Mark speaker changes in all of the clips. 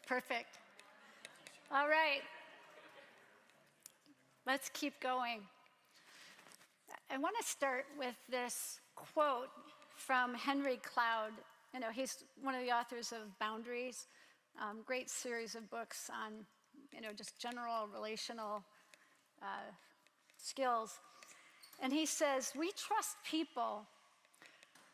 Speaker 1: Perfect. All right. Let's keep going. I want to start with this quote from Henry Cloud. He's one of the authors of Boundaries, great series of books on, just general relational skills. And he says, we trust people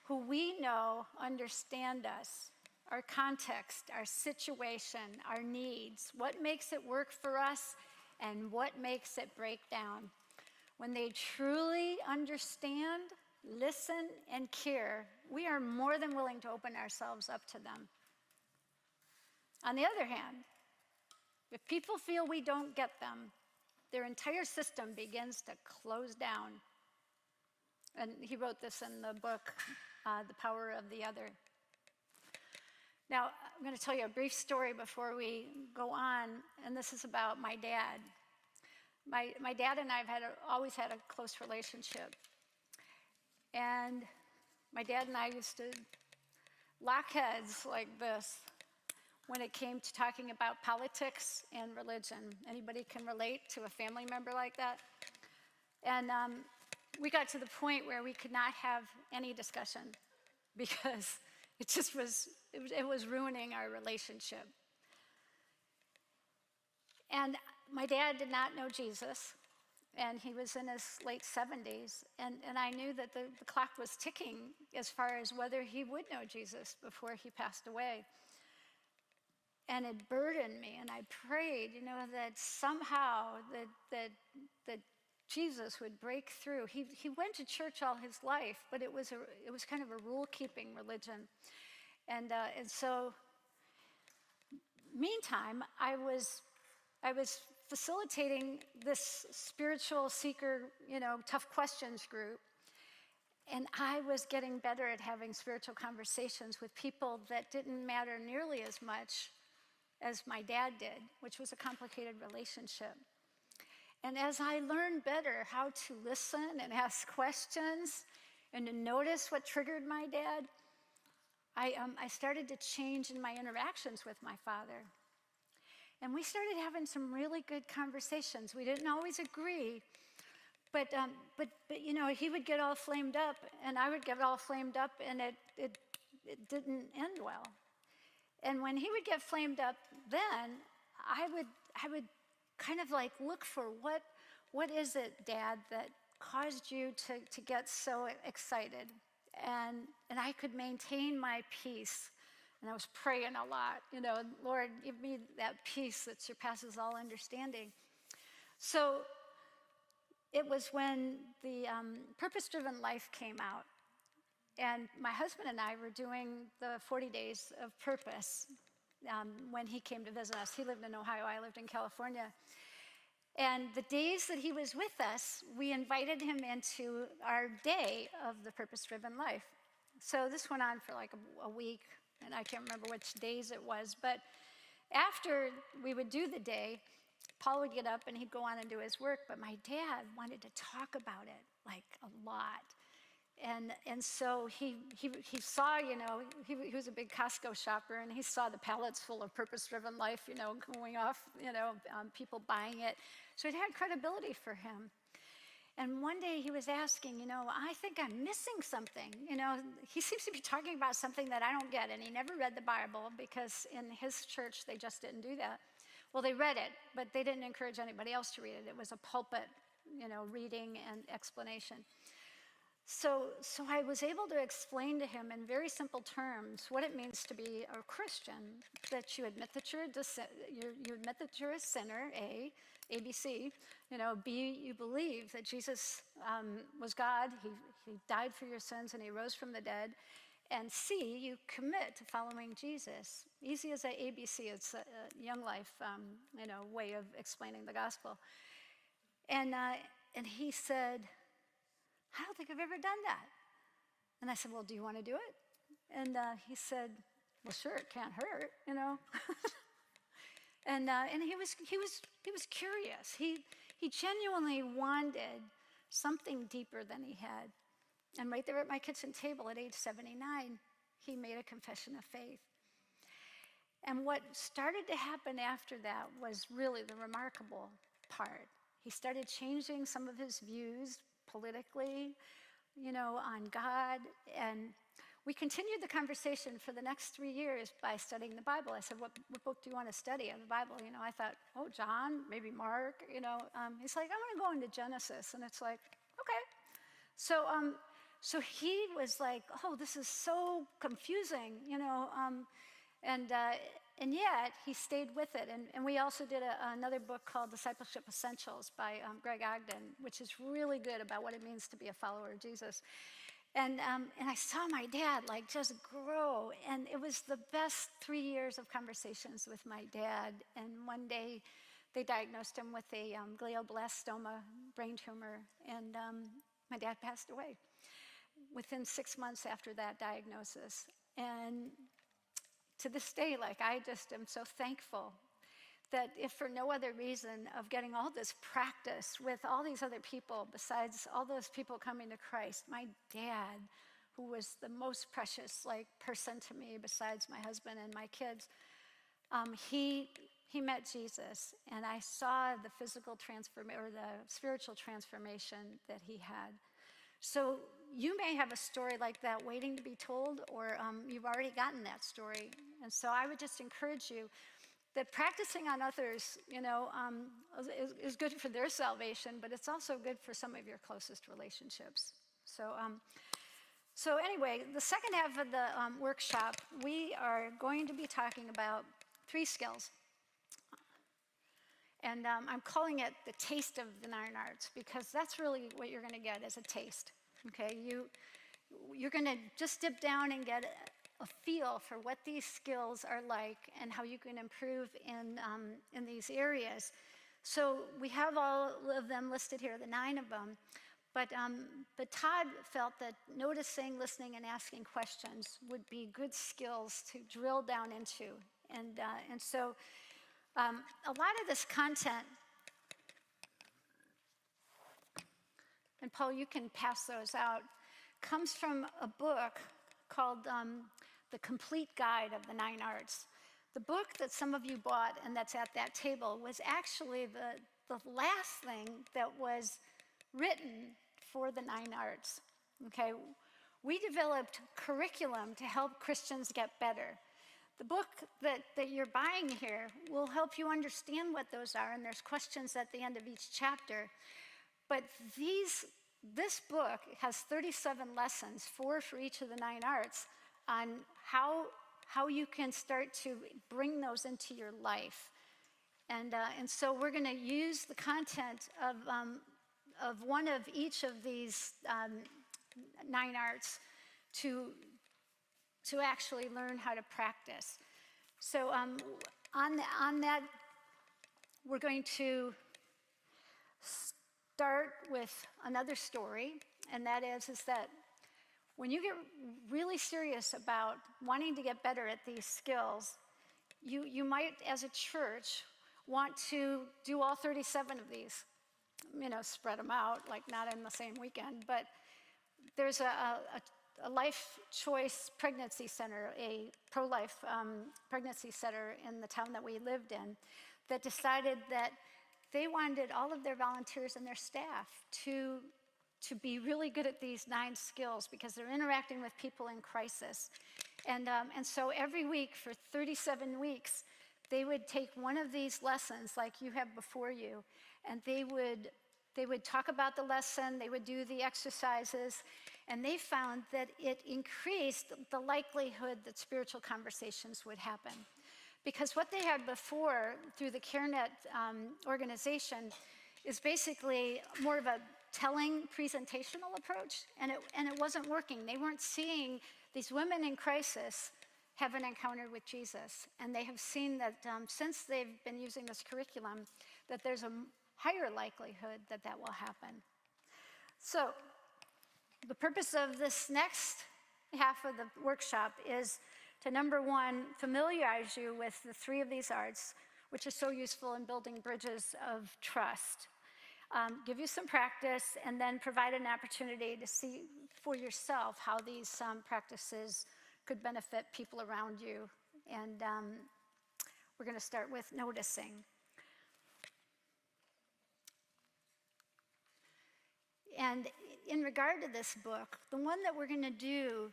Speaker 1: who we know understand us, our context, our situation, our needs, what makes it work for us, and what makes it break down. When they truly understand, listen, and care, we are more than willing to open ourselves up to them. On the other hand, if people feel we don't get them, their entire system begins to close down. And he wrote this in the book, The Power of the Other. Now, I'm going to tell you a brief story before we go on, and this is about my dad. My dad and I have always had a close relationship. And my dad and I used to lock heads like this when it came to talking about politics and religion. Anybody can relate to a family member like that? And we got to the point where we could not have any discussion because it was ruining our relationship. And my dad did not know Jesus, and he was in his late 70s, and I knew that the clock was ticking as far as whether he would know Jesus before he passed away. And it burdened me, and I prayed, that somehow that Jesus would break through. He went to church all his life, but it was kind of a rule-keeping religion. And so, meantime, I was facilitating this spiritual seeker, tough questions group, and I was getting better at having spiritual conversations with people that didn't matter nearly as much as my dad did, which was a complicated relationship. And as I learned better how to listen and ask questions and to notice what triggered my dad, I started to change in my interactions with my father. And we started having some really good conversations. We didn't always agree, but he would get all flamed up, and I would get all flamed up, and it didn't end well. And when he would get flamed up, then I would kind of like look for what is it, Dad, that caused you to get so excited? And I could maintain my peace. And I was praying a lot, Lord, give me that peace that surpasses all understanding. So it was when the Purpose-Driven Life came out. And my husband and I were doing the 40 Days of Purpose when he came to visit us. He lived in Ohio, I lived in California. And the days that he was with us, we invited him into our day of the Purpose-Driven Life. So this went on for like a week, and I can't remember which days it was, but after we would do the day, Paul would get up and he'd go on and do his work, but my dad wanted to talk about it, like a lot. And so he saw, he was a big Costco shopper, and he saw the pallets full of Purpose-Driven Life, going off, people buying it. So it had credibility for him. And one day he was asking, I think I'm missing something. He seems to be talking about something that I don't get, and he never read the Bible because in his church they just didn't do that. Well, they read it, but they didn't encourage anybody else to read it. It was a pulpit, reading and explanation. So I was able to explain to him in very simple terms what it means to be a Christian, that you admit that you're a sinner, A, ABC, B, you believe that Jesus was God, he died for your sins and he rose from the dead, and C, you commit to following Jesus. Easy as a ABC, it's a Young Life, way of explaining the gospel. And he said, I don't think I've ever done that. And I said, well, do you want to do it? And he said, well, sure, it can't hurt, And he was curious. He genuinely wanted something deeper than he had. And right there at my kitchen table at age 79, he made a confession of faith. And what started to happen after that was really the remarkable part. He started changing some of his views politically, on God. And we continued the conversation for the next 3 years by studying the Bible. I said, what book do you want to study of the Bible? I thought, John, maybe Mark, He's like, I want to go into Genesis. And it's like, okay. So he was like, this is so confusing, and yet he stayed with it. And we also did another book called Discipleship Essentials by Greg Ogden, which is really good about what it means to be a follower of Jesus. And I saw my dad just grow, and it was the best 3 years of conversations with my dad. And one day they diagnosed him with a glioblastoma brain tumor, and my dad passed away within 6 months after that diagnosis. And to this day, I just am so thankful that if for no other reason of getting all this practice with all these other people, besides all those people coming to Christ, my dad, who was the most precious person to me besides my husband and my kids, he met Jesus, and I saw the physical transformation or the spiritual transformation that he had. So you may have a story like that waiting to be told, or you've already gotten that story. And so I would just encourage you that practicing on others, is good for their salvation, but it's also good for some of your closest relationships. So anyway, the second half of the workshop, we are going to be talking about 3 skills. And I'm calling it the taste of the 9 arts, because that's really what you're going to get is a taste. Okay, you're going to just dip down and get a feel for what these skills are like and how you can improve in these areas. So we have all of them listed here, the 9 of them. But Todd felt that noticing, listening, and asking questions would be good skills to drill down into. And so a lot of this content, and Paul, you can pass those out, comes from a book called The Complete Guide of the 9 Arts. The book that some of you bought and that's at that table was actually the last thing that was written for the 9 Arts. Okay, we developed curriculum to help Christians get better. The book that you're buying here will help you understand what those are, and there's questions at the end of each chapter. But this book has 37 lessons, 4 for each of the 9 arts, on how you can start to bring those into your life. And so we're going to use the content of one of each of these 9 arts to actually learn how to practice. So on that, we're going to start with another story, and that is that when you get really serious about wanting to get better at these skills, you might, as a church, want to do all 37 of these, spread them out, not in the same weekend. But there's a Life Choice Pregnancy Center, a pro-life pregnancy center in the town that we lived in, that decided that they wanted all of their volunteers and their staff to be really good at these 9 skills, because they're interacting with people in crisis. And so every week for 37 weeks, they would take one of these lessons like you have before you, and they would talk about the lesson, they would do the exercises, and they found that it increased the likelihood that spiritual conversations would happen. Because what they had before through the CareNet organization is basically more of a telling presentational approach, and it wasn't working. They weren't seeing these women in crisis have an encounter with Jesus, and they have seen that since they've been using this curriculum, that there's a higher likelihood that will happen. So the purpose of this next half of the workshop is to, number 1, familiarize you with the 3 of these arts, which is so useful in building bridges of trust. Give you some practice, and then provide an opportunity to see for yourself how these practices could benefit people around you. And we're going to start with noticing. And in regard to this book, the one that we're going to do,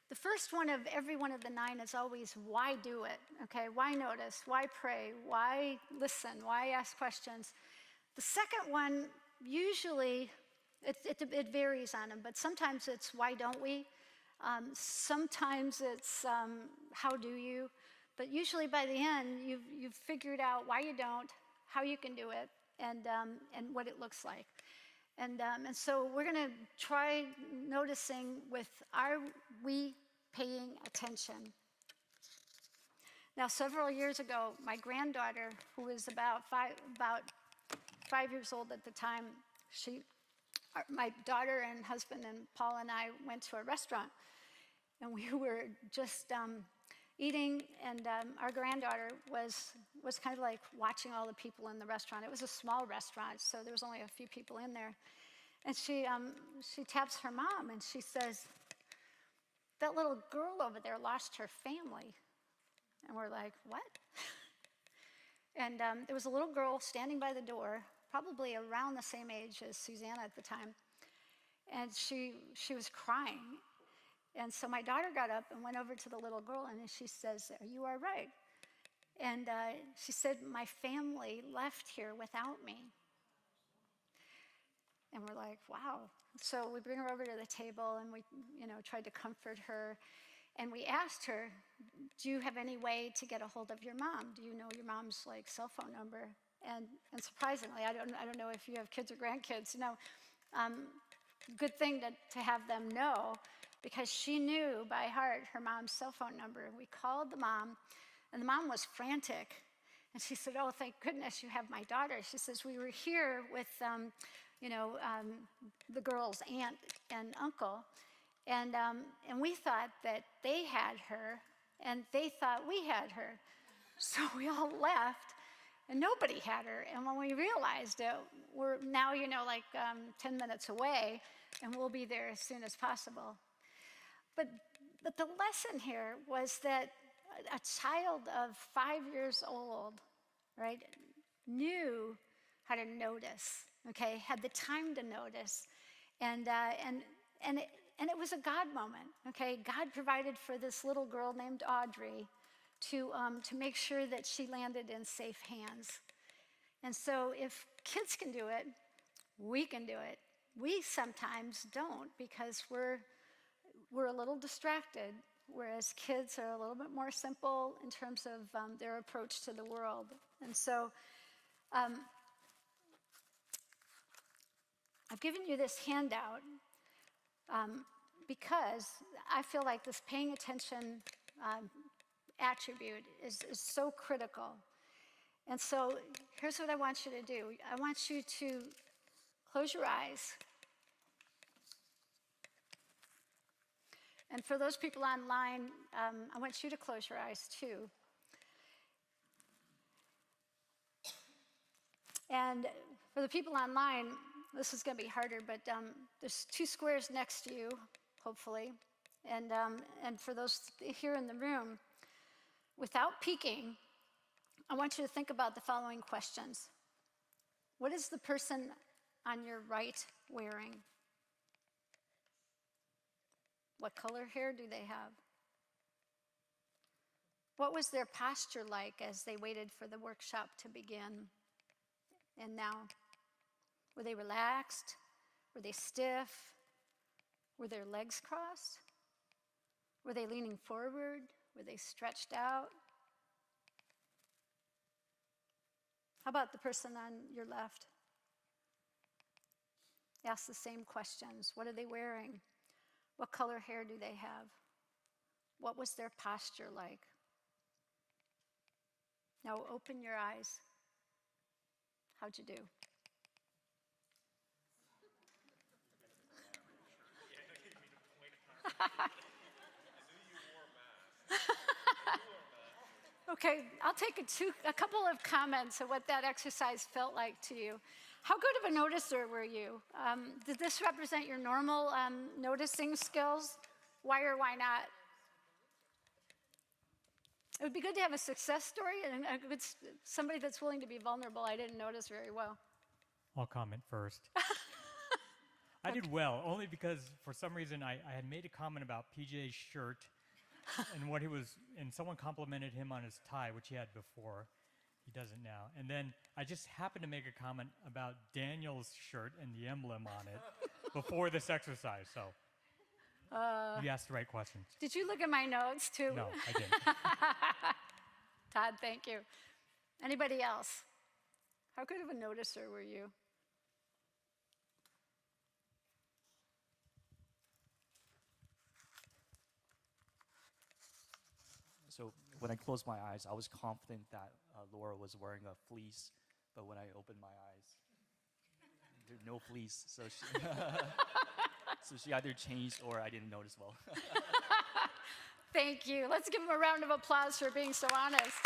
Speaker 1: the first one of every one of the 9 is always, why do it? Okay, why notice? Why pray? Why listen? Why ask questions? The second one, usually, it varies on them, but sometimes it's, why don't we? Sometimes it's, how do you? But usually by the end, you've figured out why you don't, how you can do it, and what it looks like. And so we're going to try noticing with, are we paying attention? Now, several years ago, my granddaughter, who was about 5 years old at the time, my daughter and husband and Paul and I went to a restaurant, and we were just eating, and our granddaughter was kind of like watching all the people in the restaurant. It was a small restaurant, so there was only a few people in there. And she taps her mom, and she says, that little girl over there lost her family. And we're like, what? And there was a little girl standing by the door, probably around the same age as Susanna at the time, and she was crying. And so my daughter got up and went over to the little girl, and she says, are you all right? And she said, my family left here without me. And we're like, wow. So we bring her over to the table, and we, tried to comfort her. And we asked her, do you have any way to get a hold of your mom? Do you know your mom's cell phone number? And surprisingly, I don't know if you have kids or grandkids, good thing to have them know, because she knew by heart her mom's cell phone number. We called the mom, and the mom was frantic. And she said, oh, thank goodness you have my daughter. She says, we were here with, the girl's aunt and uncle, and we thought that they had her, and they thought we had her. So we all left, and nobody had her. And when we realized it, we're now, 10 minutes away, and we'll be there as soon as possible. But the lesson here was that a child of 5 years old, right, knew how to notice, okay, had the time to notice, and it was a God moment, okay. God provided for this little girl named Audrey to make sure that she landed in safe hands. And so if kids can do it, we can do it. We sometimes don't, because we're a little distracted, whereas kids are a little bit more simple in terms of their approach to the world. And so I've given you this handout because I feel like this paying attention attribute is so critical. And so here's what I want you to do. I want you to close your eyes. And for those people online, I want you to close your eyes too. And for the people online, this is going to be harder, but there's 2 squares next to you, hopefully. And for those here in the room, without peeking, I want you to think about the following questions. What is the person on your right wearing? What color hair do they have? What was their posture like as they waited for the workshop to begin? And now, were they relaxed? Were they stiff? Were their legs crossed? Were they leaning forward? Were they stretched out? How about the person on your left? Ask the same questions. What are they wearing? What color hair do they have? What was their posture like? Now open your eyes. How'd you do? Okay, I'll take a couple of comments of what that exercise felt like to you. How good of a noticer were you? Did this represent your normal noticing skills? Why or why not? It would be good to have a success story and somebody that's willing to be vulnerable. I didn't notice very well.
Speaker 2: I'll comment first. I did well, only because for some reason I had made a comment about PJ's shirt and someone complimented him on his tie, which he had before. He doesn't now. And then I just happened to make a comment about Daniel's shirt and the emblem on it before this exercise. So you asked the right questions.
Speaker 1: Did you look at my notes too?
Speaker 2: No, I didn't.
Speaker 1: Todd, thank you. Anybody else? How good of a noticer were you?
Speaker 3: So when I closed my eyes, I was confident that Laura was wearing a fleece, but when I opened my eyes, there's no fleece. So so she either changed or I didn't notice well.
Speaker 1: Thank you. Let's give him a round of applause for being so honest.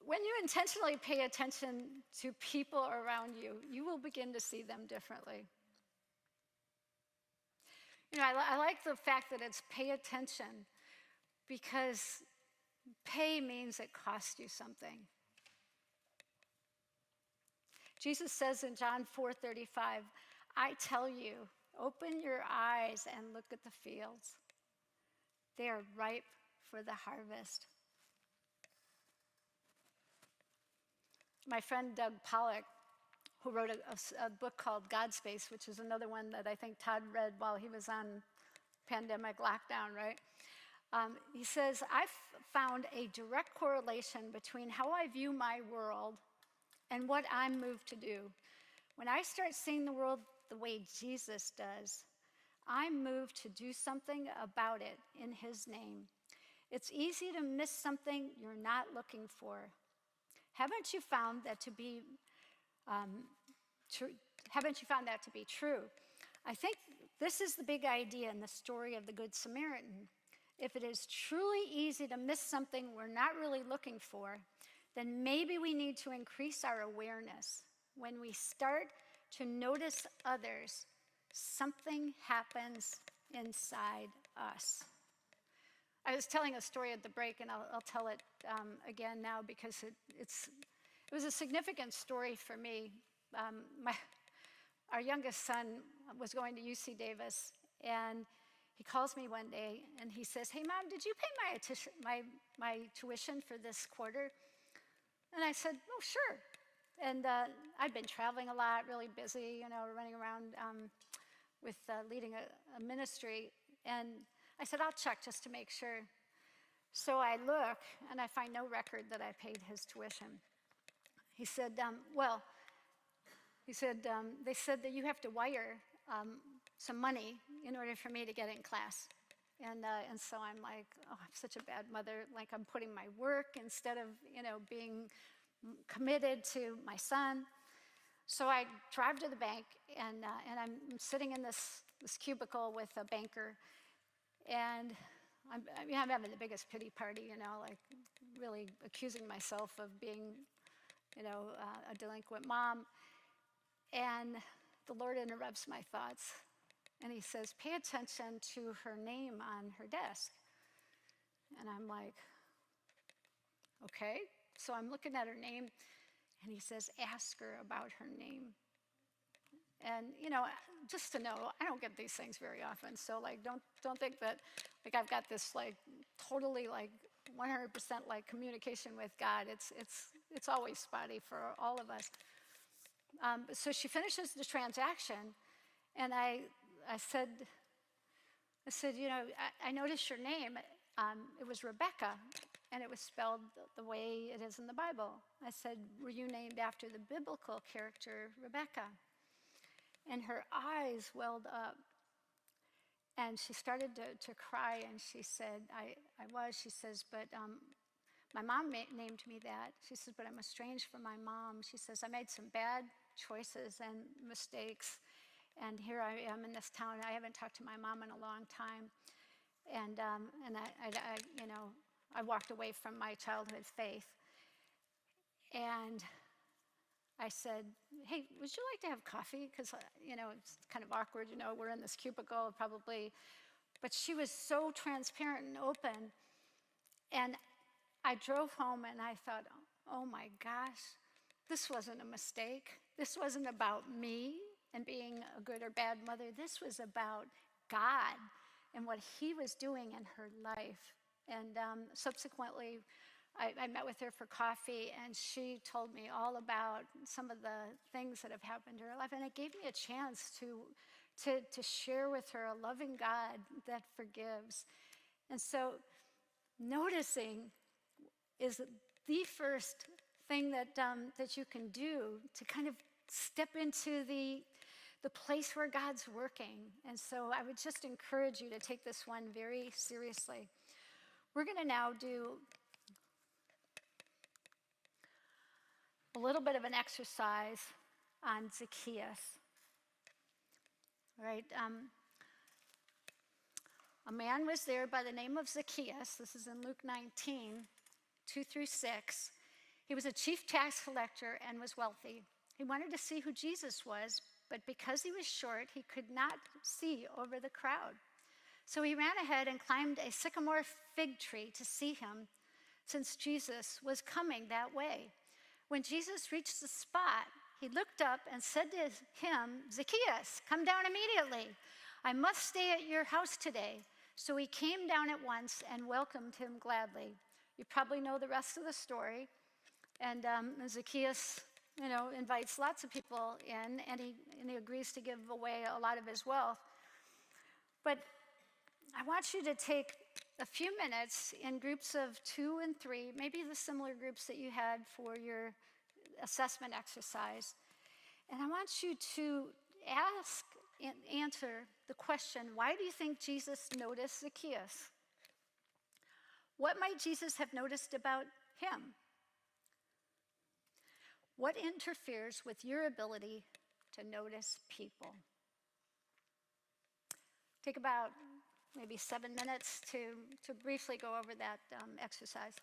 Speaker 1: When you intentionally pay attention to people around you, you will begin to see them differently. You know, I like the fact that it's pay attention because pay means it costs you something. Jesus says in John 4:35, I tell you, open your eyes and look at the fields. They are ripe for the harvest. My friend Doug Pollock, who wrote a book called God Space, which is another one that I think Todd read while he was on pandemic lockdown, right? He says, I've found a direct correlation between how I view my world and what I'm moved to do. When I start seeing the world the way Jesus does, I'm moved to do something about it in his name. It's easy to miss something you're not looking for. Haven't you found that to be true? I think this is the big idea in the story of the Good Samaritan. If it is truly easy to miss something we're not really looking for, then maybe we need to increase our awareness. When we start to notice others, something happens inside us. I was telling a story at the break, and I'll tell it again now because it was a significant story for me. Our youngest son was going to UC Davis, and he calls me one day, and he says, hey, Mom, did you pay my tuition for this quarter? And I said, oh, sure. And I'd been traveling a lot, really busy, running around with leading a ministry. And I said, I'll check just to make sure. So I look, and I find no record that I paid his tuition. He said, they said that you have to wire some money in order for me to get in class. And so I'm like, oh, I'm such a bad mother. Like I'm putting my work instead of, being committed to my son. So I drive to the bank, and I'm sitting in this cubicle with a banker, and I'm having the biggest pity party, like really accusing myself of being, a delinquent mom. And the Lord interrupts my thoughts, and he says, pay attention to her name on her desk. And I'm like, okay. So I'm looking at her name, and he says, ask her about her name. And, just to know, I don't get these things very often. So, don't think that, I've got this, totally, 100%, communication with God. It's always spotty for all of us. So she finishes the transaction, and I said, I noticed your name. It was Rebecca, and it was spelled the way it is in the Bible. I said, were you named after the biblical character Rebecca? And her eyes welled up, and she started to cry, and she said, I was. She says, but my mom named me that. She says, but I'm estranged from my mom. She says, I made some bad choices and mistakes, and here I am in this town. I haven't talked to my mom in a long time, and I walked away from my childhood faith. And I said, hey, would you like to have coffee? Because, it's kind of awkward, we're in this cubicle, probably. But she was so transparent and open. And I drove home and I thought, oh my gosh, this wasn't a mistake. This wasn't about me and being a good or bad mother. This was about God and what he was doing in her life. And subsequently, I met with her for coffee, and she told me all about some of the things that have happened in her life. And it gave me a chance to share with her a loving God that forgives. And so noticing is the first thing that you can do to kind of step into the place where God's working. And so I would just encourage you to take this one very seriously. We're going to now do a little bit of an exercise on Zacchaeus. All right. A man was there by the name of Zacchaeus. This is in Luke 19, 2 through 6. He was a chief tax collector and was wealthy. He wanted to see who Jesus was, but because he was short, he could not see over the crowd. So he ran ahead and climbed a sycamore fig tree to see him, since Jesus was coming that way. When Jesus reached the spot, he looked up and said to him, "Zacchaeus, come down immediately. I must stay at your house today." So he came down at once and welcomed him gladly. You probably know the rest of the story. And Zacchaeus, invites lots of people in, and he agrees to give away a lot of his wealth. But I want you to take a few minutes in groups of 2 and 3, maybe the similar groups that you had for your assessment exercise. And I want you to ask and answer the question, why do you think Jesus noticed Zacchaeus? What might Jesus have noticed about him? What interferes with your ability to notice people? Take about maybe 7 minutes to briefly go over that exercise.